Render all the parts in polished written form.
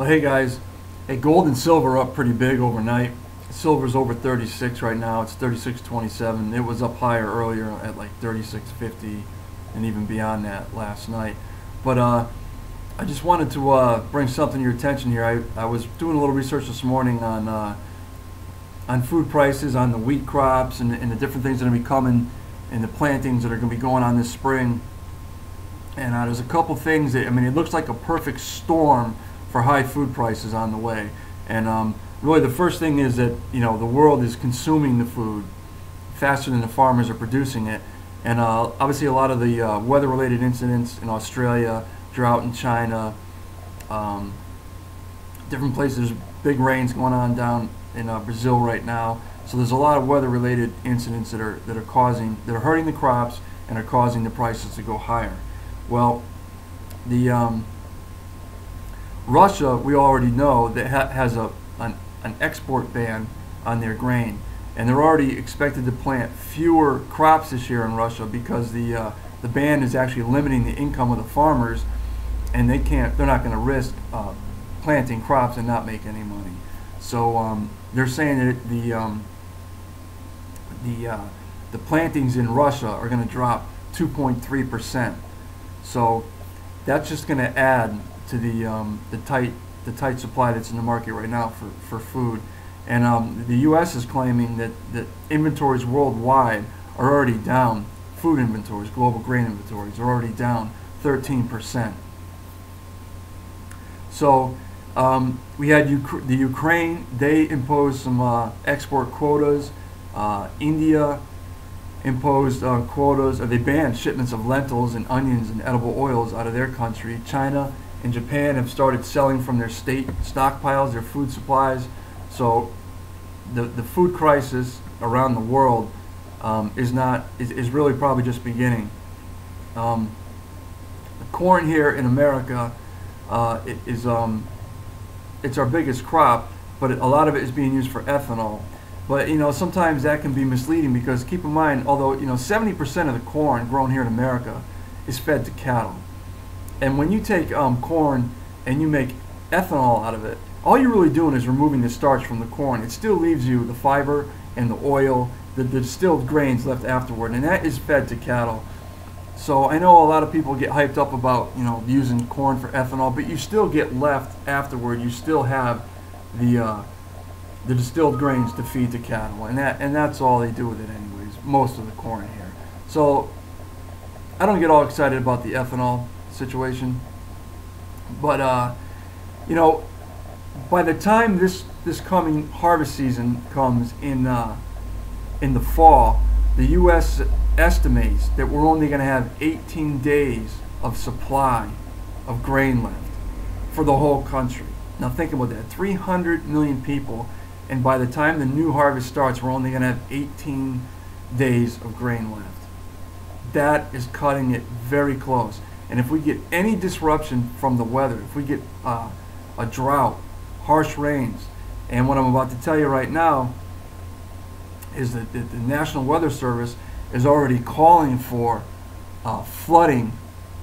Well, hey guys, hey, gold and silver up pretty big overnight. Silver's over 36 right now. It's 36.27. It was up higher earlier at like 36.50 and even beyond that last night. But I just wanted to bring something to your attention here. I was doing a little research this morning on food prices, on the wheat crops, and the different things that are going to be coming, and the plantings that are going to be going on this spring. And there's a couple things that, I mean, it looks like a perfect storm for high food prices on the way. And really the first thing is that, you know, the world is consuming the food faster than the farmers are producing it. And obviously a lot of the weather-related incidents in Australia, drought in China, different places, big rains going on down in Brazil right now. So there's a lot of weather-related incidents that are hurting the crops and are causing the prices to go higher. Well, the Russia, we already know, that has an export ban on their grain, and they're already expected to plant fewer crops this year in Russia because the ban is actually limiting the income of the farmers, and they're not going to risk planting crops and not make any money. So they're saying that the plantings in Russia are going to drop 2.3%. So that's just going to add to the tight supply that's in the market right now for food. And the U.S. is claiming that inventories worldwide are already down. Food inventories, global grain inventories, are already down 13%. So we had the Ukraine. They imposed some export quotas. India imposed quotas, or they banned shipments of lentils and onions and edible oils out of their country. China and Japan have started selling from their state stockpiles, their food supplies. So the food crisis around the world is really probably just beginning. The corn here in America it's our biggest crop, but a lot of it is being used for ethanol. But you know, sometimes that can be misleading because keep in mind, although you know 70% of the corn grown here in America is fed to cattle, and when you take corn and you make ethanol out of it, all you're really doing is removing the starch from the corn. It still leaves you the fiber and the oil, the distilled grains left afterward, and that is fed to cattle. So I know a lot of people get hyped up about, you know, using corn for ethanol, but you still get left afterward. You still have the distilled grains to feed the cattle, and that's all they do with it anyways, most of the corn here. So I don't get all excited about the ethanol situation, but you know, by the time this coming harvest season comes in the fall, the U.S. estimates that we're only going to have 18 days of supply of grain left for the whole country. Now think about that, 300 million people, and by the time the new harvest starts, we're only going to have 18 days of grain left. That is cutting it very close. And if we get any disruption from the weather, if we get a drought, harsh rains, and what I'm about to tell you right now is that the National Weather Service is already calling for flooding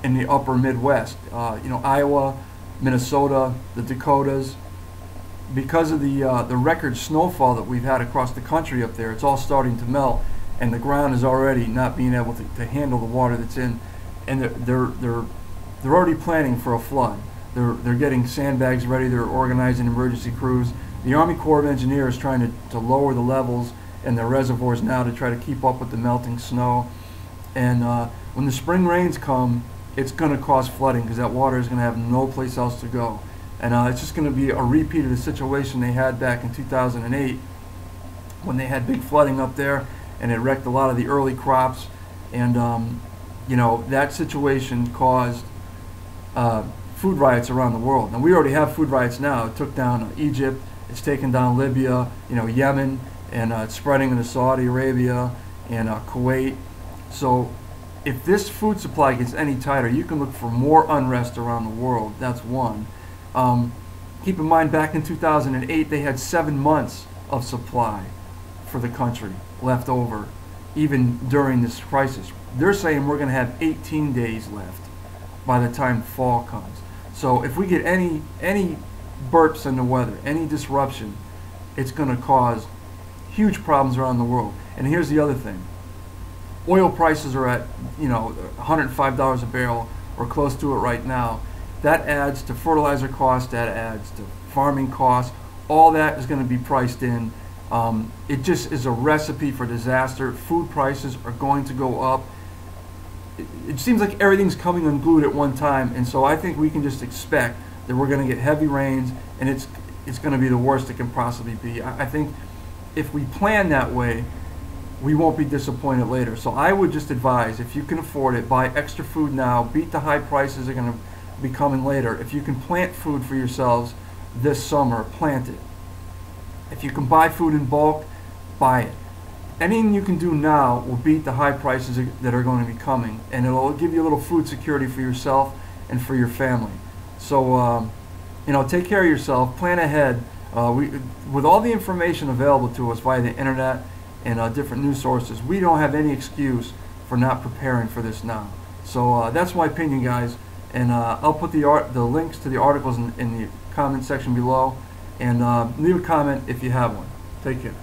in the upper Midwest. You know, Iowa, Minnesota, the Dakotas. Because of the record snowfall that we've had across the country up there, it's all starting to melt, and the ground is already not being able to handle the water that's in. And they're already planning for a flood. They're getting sandbags ready. They're organizing emergency crews. The Army Corps of Engineers is trying to lower the levels in the reservoirs now to try to keep up with the melting snow. And when the spring rains come, it's going to cause flooding because that water is going to have no place else to go. And it's just going to be a repeat of the situation they had back in 2008 when they had big flooding up there, and it wrecked a lot of the early crops. And you know, that situation caused food riots around the world. Now we already have food riots now. It took down Egypt, it's taken down Libya, you know, Yemen, and it's spreading into Saudi Arabia and Kuwait. So if this food supply gets any tighter, you can look for more unrest around the world. That's one. Keep in mind, back in 2008, they had 7 months of supply for the country left over, even during this crisis. They're saying we're going to have 18 days left by the time fall comes. So if we get any burps in the weather, any disruption, it's going to cause huge problems around the world. And here's the other thing. Oil prices are at, $105 a barrel or close to it right now. That adds to fertilizer costs, that adds to farming costs. All that is going to be priced in. It just is a recipe for disaster. Food prices are going to go up. It seems like everything's coming unglued at one time, and so I think we can just expect that we're going to get heavy rains, and it's going to be the worst it can possibly be. I think if we plan that way, we won't be disappointed later. So I would just advise, if you can afford it, buy extra food now, beat the high prices that are going to be coming later. If you can plant food for yourselves this summer, plant it. If you can buy food in bulk, buy it. Anything you can do now will beat the high prices that are going to be coming, and it'll give you a little food security for yourself and for your family. So, take care of yourself, plan ahead. With all the information available to us via the internet and different news sources, we don't have any excuse for not preparing for this now. So that's my opinion, guys. And I'll put the links to the articles in the comment section below, and leave a comment if you have one. Take care.